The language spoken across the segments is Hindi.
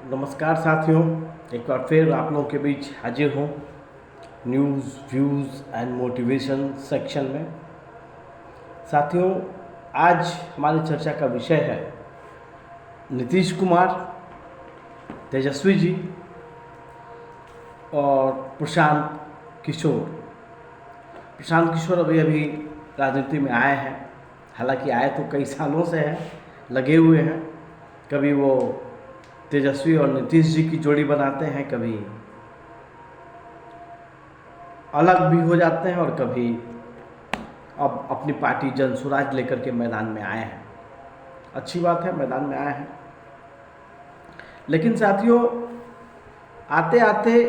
नमस्कार साथियों, एक बार फिर आप लोगों के बीच हाजिर हूँ news views and motivation section में। साथियों, आज हमारी चर्चा का विषय है नीतीश कुमार, तेजस्वी जी और प्रशांत किशोर। प्रशांत किशोर अभी अभी राजनीति में आए हैं, हालांकि आए तो कई सालों से हैं, लगे हुए हैं। कभी वो तेजस्वी और नीतीश जी की जोड़ी बनाते हैं, कभी अलग भी हो जाते हैं और कभी अब अपनी पार्टी जन स्वराज लेकर के मैदान में आए हैं। अच्छी बात है, मैदान में आए हैं। लेकिन साथियों, आते आते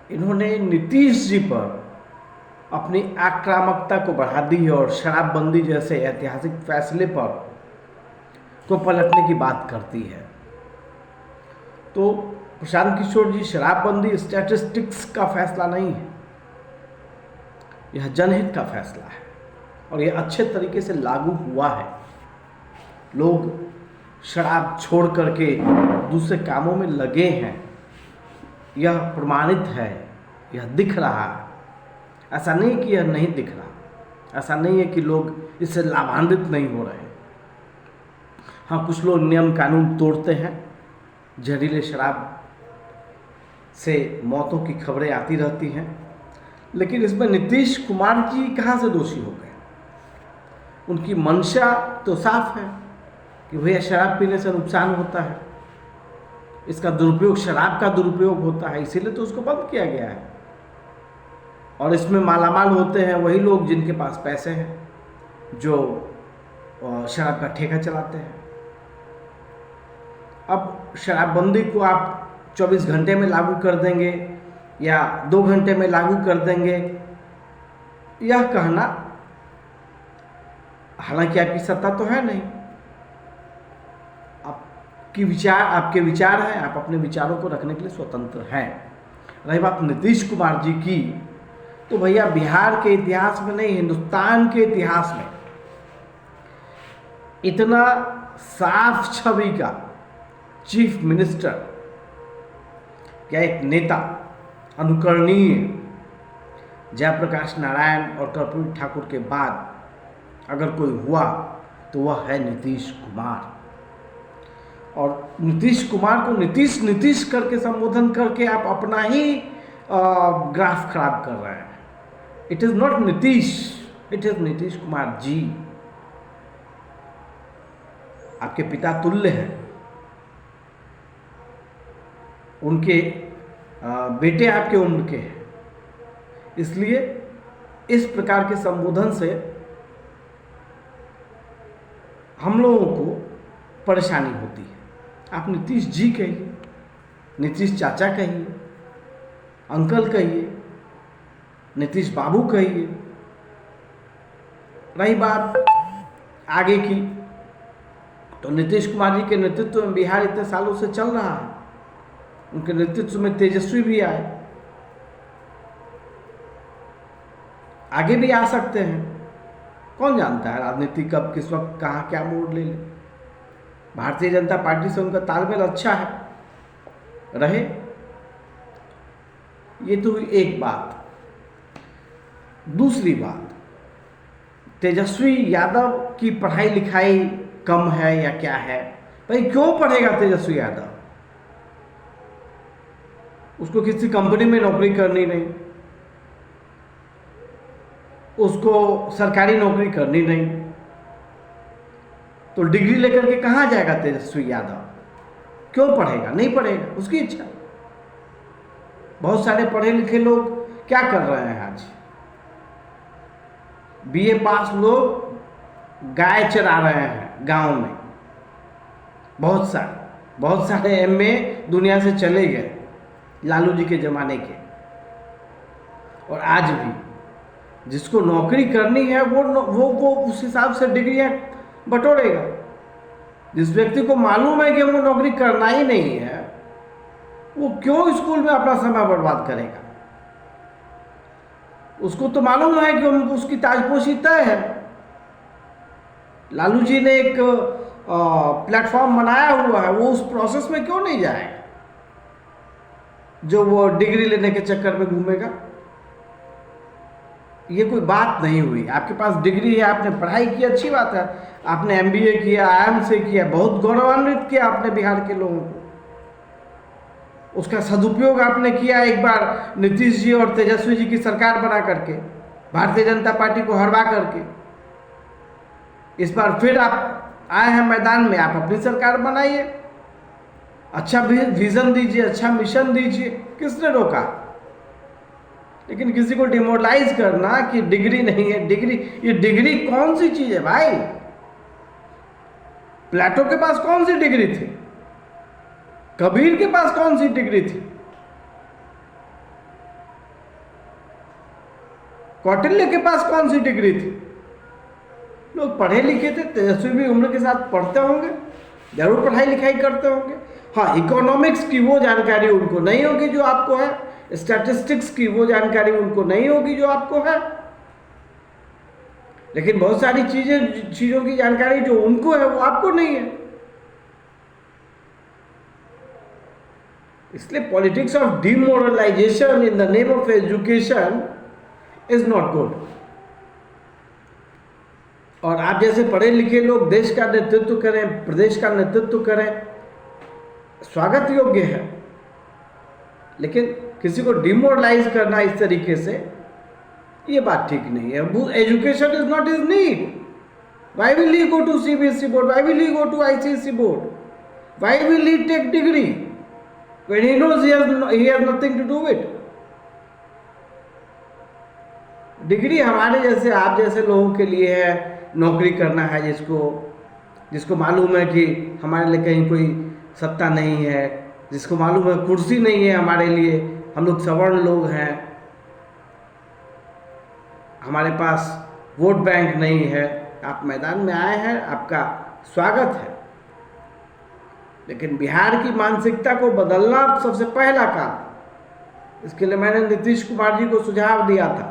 इन्होंने नीतीश जी पर अपनी आक्रामकता को बढ़ा दी है और शराबबंदी जैसे ऐतिहासिक फैसले पर को पलटने की बात करती है। तो प्रशांत किशोर जी, शराबबंदी स्टैटिस्टिक्स का फैसला नहीं है, यह जनहित का फैसला है और यह अच्छे तरीके से लागू हुआ है। लोग शराब छोड़ करके दूसरे कामों में लगे हैं, यह प्रमाणित है, यह दिख रहा है। ऐसा नहीं कि यह नहीं दिख रहा, ऐसा नहीं है कि लोग इससे लाभान्वित नहीं हो रहे। हाँ, कुछ लोग नियम कानून तोड़ते हैं, जहरीले शराब से मौतों की खबरें आती रहती हैं, लेकिन इसमें नीतीश कुमार जी कहाँ से दोषी हो गए? उनकी मंशा तो साफ है कि भैया शराब पीने से नुकसान होता है, इसका दुरुपयोग, शराब का दुरुपयोग होता है, इसीलिए तो उसको बंद किया गया है। और इसमें मालामाल होते हैं वही लोग जिनके पास पैसे हैं, जो शराब का ठेका चलाते हैं। अब शराबबंदी को आप 24 घंटे में लागू कर देंगे या 2 घंटे में लागू कर देंगे, यह कहना, हालांकि आपकी सत्ता तो है नहीं, आपके विचार हैं, आप अपने विचारों को रखने के लिए स्वतंत्र हैं। रही बात नीतीश कुमार जी की, तो भैया बिहार के इतिहास में नहीं, हिंदुस्तान के इतिहास में इतना साफ छवि का चीफ मिनिस्टर या एक नेता, अनुकरणीय, जयप्रकाश नारायण और कर्पूरी ठाकुर के बाद अगर कोई हुआ तो वह है नीतीश कुमार। और नीतीश कुमार को नीतीश नीतीश करके संबोधन करके आप अपना ही ग्राफ खराब कर रहे हैं। It is not Nitish, it is Nitish Kumar ji. आपके पिता तुल्य हैं, उनके बेटे आपके उम्र के हैं, इसलिए इस प्रकार के संबोधन से हम लोगों को परेशानी होती है। आप नीतीश जी कहिए, नीतीश चाचा कहिए, अंकल कहिए, नीतीश बाबू कहिए। रही बात आगे की, तो नीतीश कुमार जी के नेतृत्व में बिहार इतने सालों से चल रहा है, उनके नेतृत्व में तेजस्वी भी आए, आगे भी आ सकते हैं। कौन जानता है राजनीति कब किस वक्त कहाँ क्या मोड़ ले ले। भारतीय जनता पार्टी से उनका तालमेल अच्छा है, रहे। ये तो हुई एक बात। दूसरी बात, तेजस्वी यादव की पढ़ाई लिखाई कम है या क्या है? भाई क्यों पढ़ेगा तेजस्वी यादव? उसको किसी कंपनी में नौकरी करनी नहीं, उसको सरकारी नौकरी करनी नहीं, तो डिग्री लेकर के कहाँ जाएगा तेजस्वी यादव? क्यों पढ़ेगा? नहीं पढ़ेगा, उसकी इच्छा। बहुत सारे पढ़े लिखे लोग क्या कर रहे हैं आज? बीए पास लोग गाय चरा रहे हैं गांव में, बहुत सारे एमए दुनिया से चले गए लालू जी के जमाने के। और आज भी जिसको नौकरी करनी है वो उस हिसाब से डिग्रियां बटोरेगा। जिस व्यक्ति को मालूम है कि हमको नौकरी करना ही नहीं है, वो क्यों स्कूल में अपना समय बर्बाद करेगा? उसको तो मालूम है कि उसकी ताजपोशी तय है। लालू जी ने एक प्लेटफॉर्म बनाया हुआ है वो उस प्रोसेस में क्यों नहीं जाएगा, जो वो डिग्री लेने के चक्कर में घूमेगा। ये कोई बात नहीं हुई। आपके पास डिग्री है, आपने पढ़ाई की, अच्छी बात है, आपने एमबीए किया, आईआईएम से किया, बहुत गौरवान्वित किया आपने बिहार के लोगों को। उसका सदुपयोग आपने किया एक बार नीतीश जी और तेजस्वी जी की सरकार बना करके, भारतीय जनता पार्टी को हरवा करके। इस बार फिर आप आए हैं मैदान में, आप अपनी सरकार बनाइए, अच्छा विजन दीजिए, अच्छा मिशन दीजिए, किसने रोका। लेकिन किसी को डिमोरलाइज करना कि डिग्री नहीं है, डिग्री, ये डिग्री कौन सी चीज है भाई। प्लेटो के पास कौन सी डिग्री थी, कबीर के पास कौन सी डिग्री थी, कौटिल्य के पास कौन सी डिग्री थी। लोग पढ़े लिखे थे, तेजस्वी भी उम्र के साथ पढ़ते होंगे, जरूर पढ़ाई लिखाई करते होंगे। हाँ, इकोनॉमिक्स की वो जानकारी उनको नहीं होगी जो आपको है, स्टैटिस्टिक्स की वो जानकारी उनको नहीं होगी जो आपको है, लेकिन बहुत सारी चीजों की जानकारी जो उनको है वो आपको नहीं है। इसलिए politics of demoralisation in the name of education is not good. और आप जैसे पढ़े लिखे लोग देश का नेतृत्व करें, प्रदेश का नेतृत्व करें, स्वागत योग्य है, लेकिन किसी को डिमोरलाइज करना इस तरीके से, ये बात ठीक नहीं है। Education is not is need. Why will he go to CBSE board, why will he go to ICSE board, why will he take degree when he knows he has nothing to do with। Degree हमारे जैसे, आप जैसे लोगों के लिए है, नौकरी करना है, जिसको मालूम है कि हमारे लिए कहीं कोई सत्ता नहीं है, जिसको मालूम है कुर्सी नहीं है हमारे लिए, हम लोग सवर्ण लोग हैं, हमारे पास वोट बैंक नहीं है। आप मैदान में आए हैं, आपका स्वागत है, लेकिन बिहार की मानसिकता को बदलना सबसे पहला काम। इसके लिए मैंने नीतीश कुमार जी को सुझाव दिया था,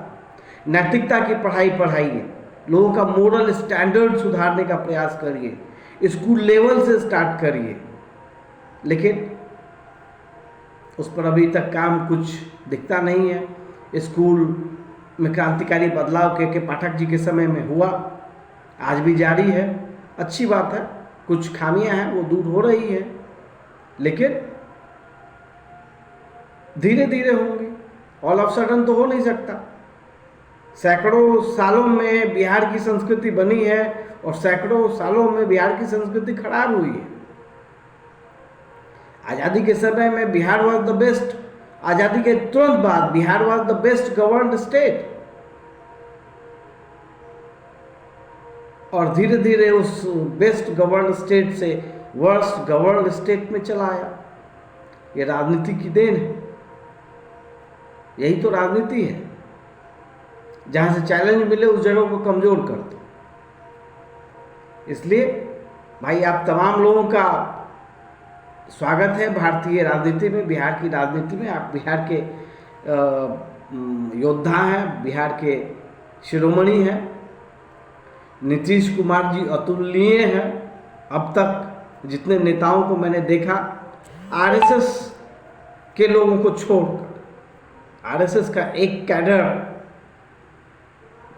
नैतिकता की पढ़ाई पढ़ाइए, लोगों का मोरल स्टैंडर्ड सुधारने का प्रयास करिए, स्कूल लेवल से स्टार्ट करिए। लेकिन उस पर अभी तक काम कुछ दिखता नहीं है। स्कूल में क्रांतिकारी बदलाव के पाठक जी के समय में हुआ, आज भी जारी है, अच्छी बात है। कुछ खामियां हैं वो दूर हो रही है, लेकिन धीरे धीरे होंगी, ऑल ऑफ सडन तो हो नहीं सकता। सैकड़ों सालों में बिहार की संस्कृति बनी है और सैकड़ों सालों में बिहार की संस्कृति खराब हुई है। आज़ादी के समय में बिहार वॉज द बेस्ट, आज़ादी के तुरंत बाद Bihar was the best governed state, और धीरे धीरे उस बेस्ट गवर्नड स्टेट से वर्स्ट गवर्नड स्टेट में चला आया। ये राजनीति की देन है, यही तो राजनीति है। जहां से चैलेंज मिले उस जगह को कमजोर कर दो। इसलिए भाई, आप तमाम लोगों का स्वागत है भारतीय राजनीति में, बिहार की राजनीति में। आप बिहार के योद्धा हैं, बिहार के शिरोमणि हैं। नीतीश कुमार जी अतुलनीय हैं। अब तक जितने नेताओं को मैंने देखा, आरएसएस के लोगों को छोड़कर, आरएसएस का एक कैडर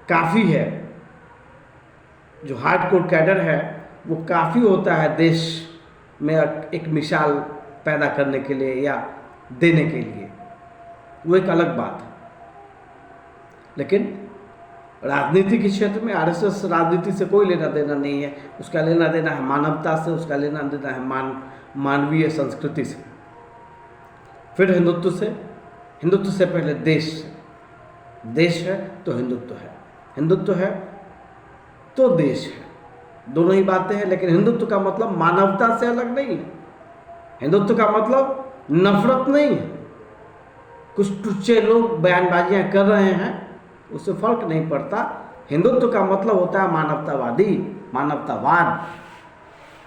काफ़ी है, जो हार्डकोर कैडर है वो काफ़ी होता है देश में एक मिसाल पैदा करने के लिए या देने के लिए, वो एक अलग बात है। लेकिन राजनीति के क्षेत्र में आरएसएस राजनीति से कोई लेना देना नहीं है। उसका लेना देना है मानवता से, उसका लेना देना है मानवीय संस्कृति से, फिर हिंदुत्व से, हिंदुत्व से पहले देश से। देश है तो हिंदुत्व है, हिंदुत्व है तो देश है, दोनों ही बातें हैं। लेकिन हिंदुत्व का मतलब मानवता से अलग नहीं है, हिंदुत्व का मतलब नफरत नहीं है। कुछ टुच्चे लोग बयानबाजियां कर रहे हैं, उससे फर्क नहीं पड़ता। हिंदुत्व का मतलब होता है मानवतावादी, मानवतावाद।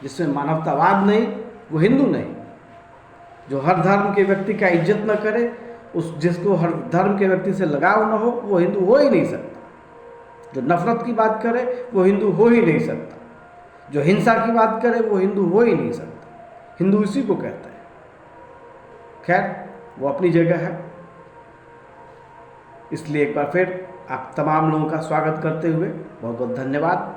जिसमें मानवतावाद नहीं वो हिंदू नहीं। जो हर धर्म के व्यक्ति का इज्जत न करे, जिसको हर धर्म के व्यक्ति से लगाव न हो, वो हिंदू हो ही नहीं सकता। जो नफरत की बात करे वो हिंदू हो ही नहीं सकता। जो हिंसा की बात करे वो हिंदू हो ही नहीं सकता। हिंदू इसी को कहता है। खैर वो अपनी जगह है। इसलिए एक बार फिर आप तमाम लोगों का स्वागत करते हुए बहुत बहुत धन्यवाद।